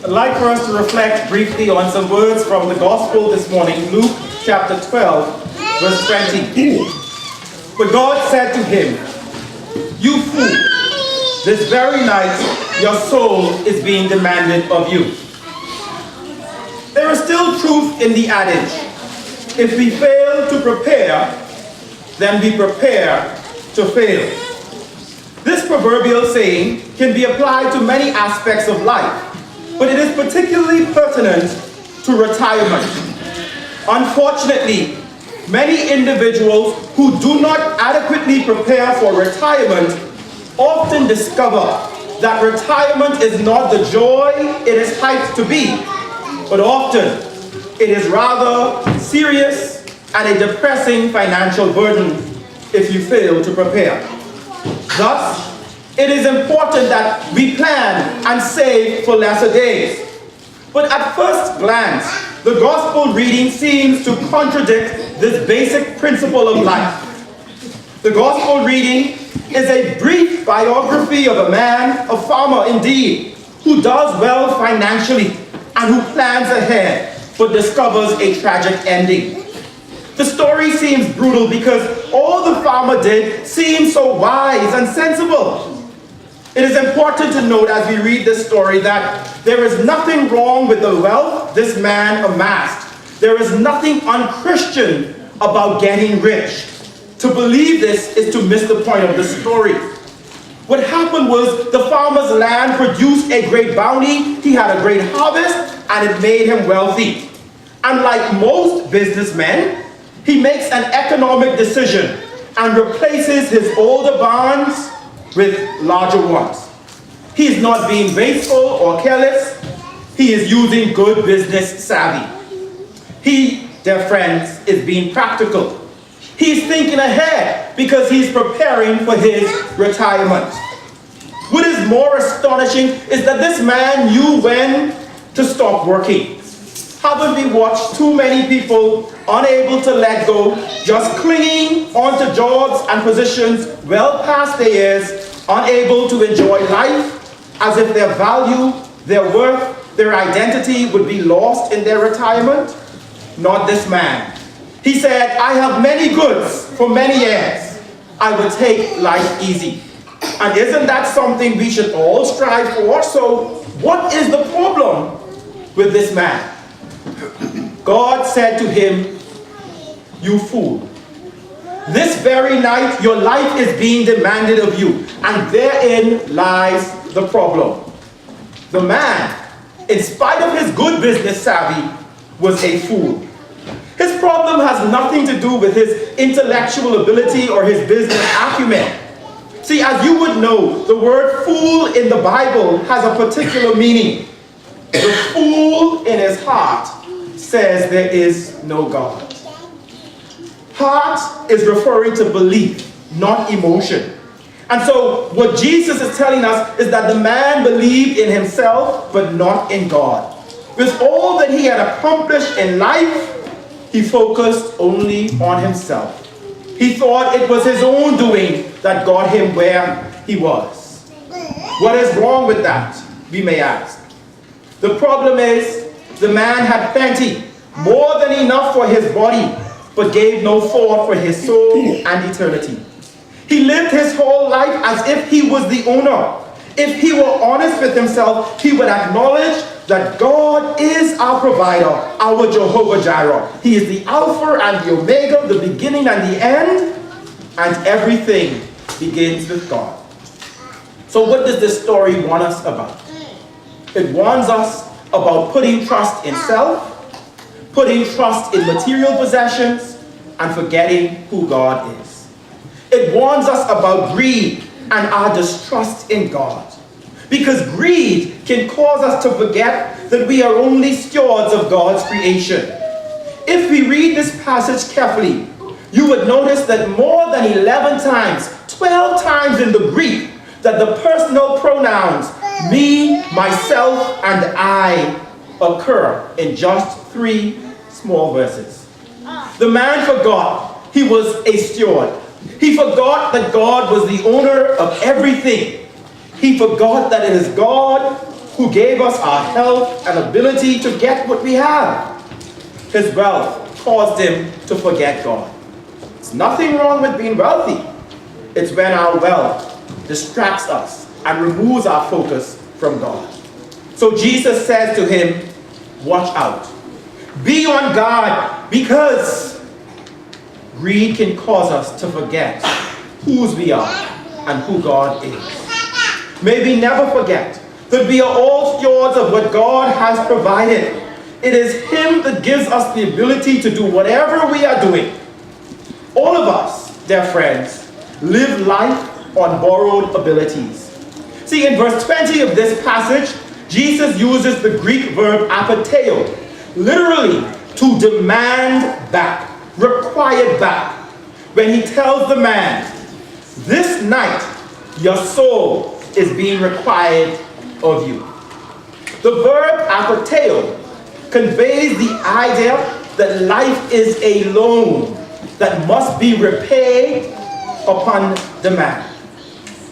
I'd like for us to reflect briefly on some words from the Gospel this morning, Luke chapter 12, verse 20. But God said to him, "You fool, this very night your soul is being demanded of you." There is still truth in the adage, if we fail to prepare, then we prepare to fail. This proverbial saying can be applied to many aspects of life, but it is particularly pertinent to retirement. Unfortunately, many individuals who do not adequately prepare for retirement often discover that retirement is not the joy it is hyped to be, but often it is rather serious and a depressing financial burden if you fail to prepare. Thus, it is important that we plan and save for lesser days. But at first glance, the gospel reading seems to contradict this basic principle of life. The gospel reading is a brief biography of a man, a farmer indeed, who does well financially and who plans ahead, but discovers a tragic ending. The story seems brutal because all the farmer did seemed so wise and sensible. It is important to note as we read this story that there is nothing wrong with the wealth this man amassed. There is nothing unchristian about getting rich. To believe this is to miss the point of the story. What happened was the farmer's land produced a great bounty, he had a great harvest, and it made him wealthy. And like most businessmen, he makes an economic decision and replaces his older barns with larger ones. He is not being wasteful or careless. He is using good business savvy. He, dear friends, is being practical. He's thinking ahead because he's preparing for his retirement. What is more astonishing is that this man knew when to stop working. Haven't we watched too many people unable to let go, just clinging onto jobs and positions well past their years, unable to enjoy life, as if their value, their worth, their identity would be lost in their retirement? Not this man. He said, "I have many goods for many years. I will take life easy." And isn't that something we should all strive for? So what is the problem with this man? God said to him, "You fool. This very night your life is being demanded of you." And therein lies the problem. The man, in spite of his good business savvy, was a fool. His problem has nothing to do with his intellectual ability or his business acumen. See, as you would know, the word fool in the Bible has a particular meaning. The fool in his heart says there is no God. Heart is referring to belief, not emotion. And so what Jesus is telling us is that the man believed in himself, but not in God. With all that he had accomplished in life, he focused only on himself. He thought it was his own doing that got him where he was. What is wrong with that, we may ask? The problem is, the man had plenty, more than enough for his body, but gave no thought for his soul and eternity. He lived his whole life as if he was the owner. If he were honest with himself, he would acknowledge that God is our provider, our Jehovah Jireh. He is the Alpha and the Omega, the beginning and the end, and everything begins with God. So what does this story warn us about? It warns us about putting trust in self, putting trust in material possessions, and forgetting who God is. It warns us about greed and our distrust in God. Because greed can cause us to forget that we are only stewards of God's creation. If we read this passage carefully, you would notice that more than 11 times, 12 times in the Greek, that the personal pronouns me, myself, and I occur in just 3 small verses. The man forgot he was a steward. He forgot that God was the owner of everything. He forgot that it is God who gave us our health and ability to get what we have. His wealth caused him to forget God. There's nothing wrong with being wealthy. It's when our wealth distracts us and removes our focus from God. So Jesus says to him, watch out. Be on guard, because greed can cause us to forget whose we are and who God is. May we never forget that we are all stewards of what God has provided. It is Him that gives us the ability to do whatever we are doing. All of us, dear friends, live life on borrowed abilities. See, in verse 20 of this passage, Jesus uses the Greek verb apateo, literally to demand back, require back, when he tells the man, this night your soul is being required of you. The verb apateo conveys the idea that life is a loan that must be repaid upon demand.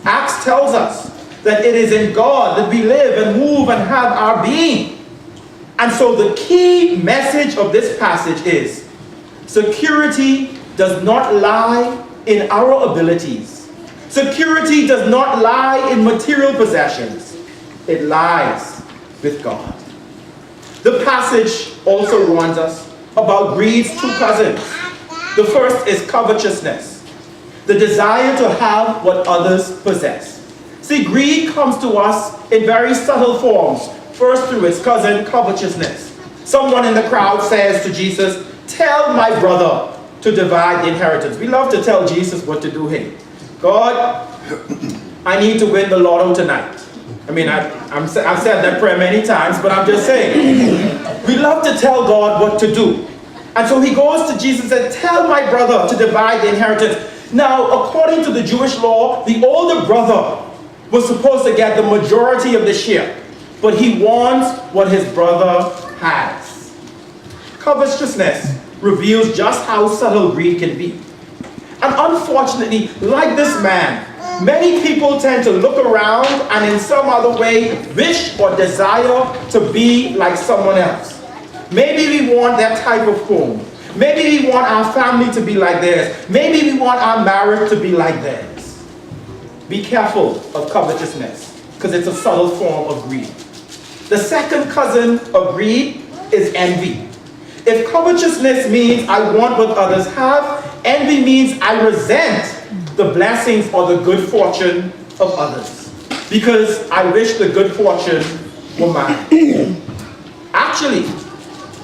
Acts tells us that it is in God that we live and move and have our being. And so the key message of this passage is, security does not lie in our abilities. Security does not lie in material possessions. It lies with God. The passage also warns us about greed's two cousins. The first is covetousness, the desire to have what others possess. See, greed comes to us in very subtle forms. First, through its cousin, covetousness. Someone in the crowd says to Jesus, tell my brother to divide the inheritance. We love to tell Jesus what to do here. God, I need to win the lotto tonight. I mean, I've said that prayer many times, but I'm just saying. We love to tell God what to do. And so he goes to Jesus and says, tell my brother to divide the inheritance. Now, according to the Jewish law, the older brother was supposed to get the majority of the share, but he wants what his brother has. Covetousness reveals just how subtle greed can be. And unfortunately, like this man, many people tend to look around and in some other way wish or desire to be like someone else. Maybe we want that type of home. Maybe we want our family to be like theirs. Maybe we want our marriage to be like theirs. Be careful of covetousness, because it's a subtle form of greed. The second cousin of greed is envy. If covetousness means I want what others have, envy means I resent the blessings or the good fortune of others, because I wish the good fortune were mine. Actually,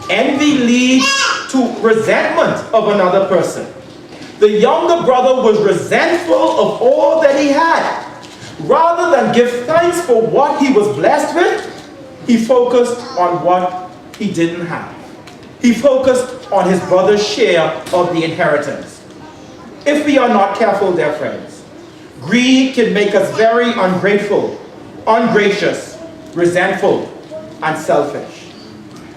envy leads to resentment of another person. The younger brother was resentful of all that he had. Rather than give thanks for what he was blessed with, he focused on what he didn't have. He focused on his brother's share of the inheritance. If we are not careful, dear friends, greed can make us very ungrateful, ungracious, resentful, and selfish.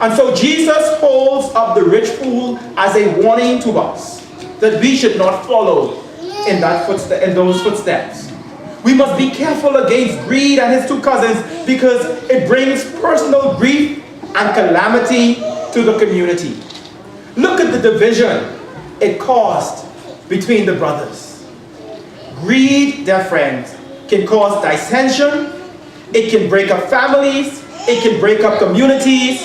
And so Jesus holds up the rich fool as a warning to us that we should not follow in those footsteps. We must be careful against greed and his two cousins, because it brings personal grief and calamity to the community. Look at the division it caused between the brothers. Greed, dear friends, can cause dissension. It can break up families. It can break up communities.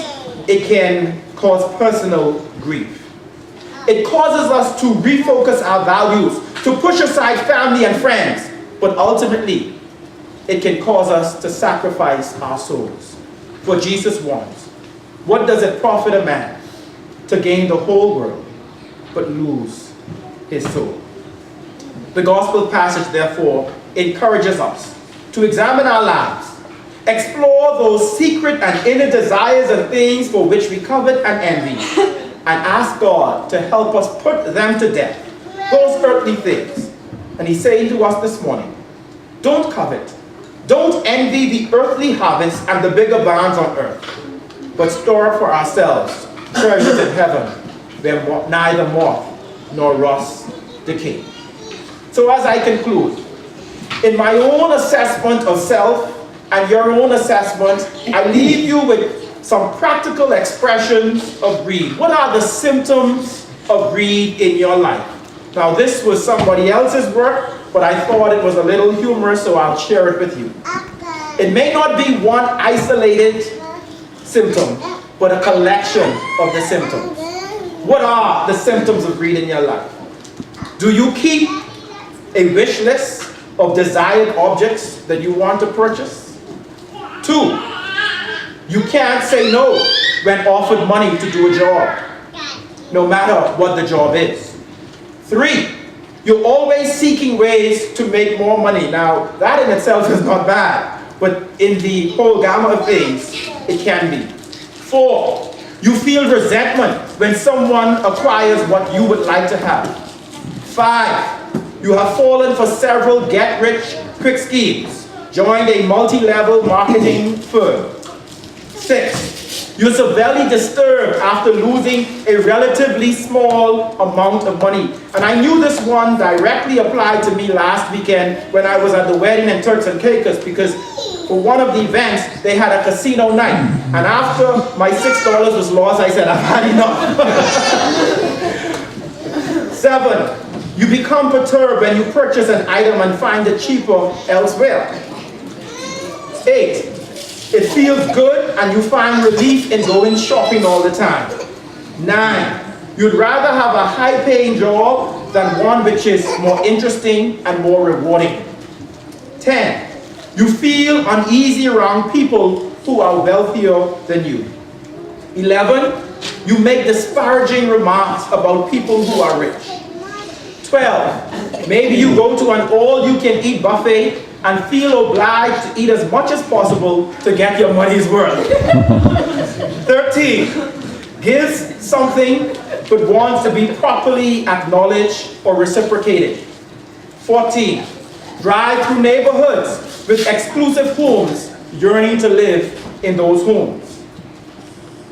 It can cause personal grief. It causes us to refocus our values, to push aside family and friends, but ultimately, it can cause us to sacrifice our souls. For Jesus warns, what does it profit a man to gain the whole world, but lose his soul? The gospel passage, therefore, encourages us to examine our lives, explore those secret and inner desires and things for which we covet and envy, and ask God to help us put them to death, those earthly things. And he's saying to us this morning, don't covet, don't envy the earthly harvest and the bigger barns on earth, but store up for ourselves treasures in heaven, where neither moth nor rust decay. So as I conclude, in my own assessment of self and your own assessment, I leave you with some practical expressions of greed. What are the symptoms of greed in your life? Now, this was somebody else's work, but I thought it was a little humorous, so I'll share it with you. It may not be one isolated symptom, but a collection of the symptoms. What are the symptoms of greed in your life? Do you keep a wish list of desired objects that you want to purchase? 2, you can't say no when offered money to do a job, no matter what the job is. 3, you're always seeking ways to make more money. Now, that in itself is not bad, but in the whole gamut of things, it can be. 4, you feel resentment when someone acquires what you would like to have. 5, you have fallen for several get-rich-quick schemes. Joined a multi-level marketing firm. 6, you're severely disturbed after losing a relatively small amount of money. And I knew this one directly applied to me last weekend when I was at the wedding in Turks and Caicos, because for one of the events, they had a casino night. And after my $6 was lost, I said, I've had enough. 7, you become perturbed when you purchase an item and find it cheaper elsewhere. 8, it feels good and you find relief in going shopping all the time. 9, you'd rather have a high-paying job than one which is more interesting and more rewarding. 10, you feel uneasy around people who are wealthier than you. 11, you make disparaging remarks about people who are rich. 12, maybe you go to an all-you-can-eat buffet and feel obliged to eat as much as possible to get your money's worth. 13, gives something but wants to be properly acknowledged or reciprocated. 14, drive through neighborhoods with exclusive homes, yearning to live in those homes.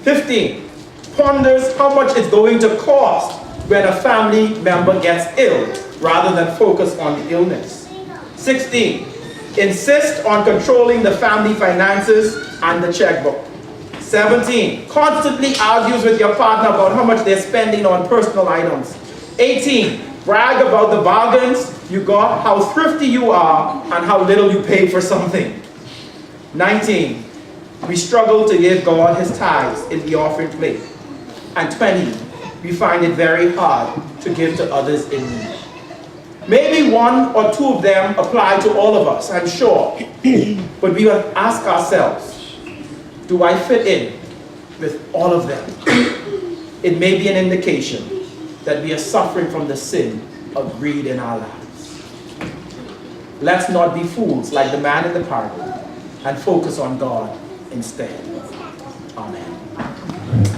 15, ponders how much it's going to cost when a family member gets ill, rather than focus on the illness. 16, insist on controlling the family finances and the checkbook. 17, constantly argues with your partner about how much they're spending on personal items. 18, brag about the bargains you got, how thrifty you are, and how little you paid for something. 19, we struggle to give God his tithes in the offering plate. And 20, we find it very hard to give to others in need. Maybe one or two of them apply to all of us, I'm sure. But we will ask ourselves, do I fit in with all of them? It may be an indication that we are suffering from the sin of greed in our lives. Let's not be fools like the man in the parable and focus on God instead. Amen.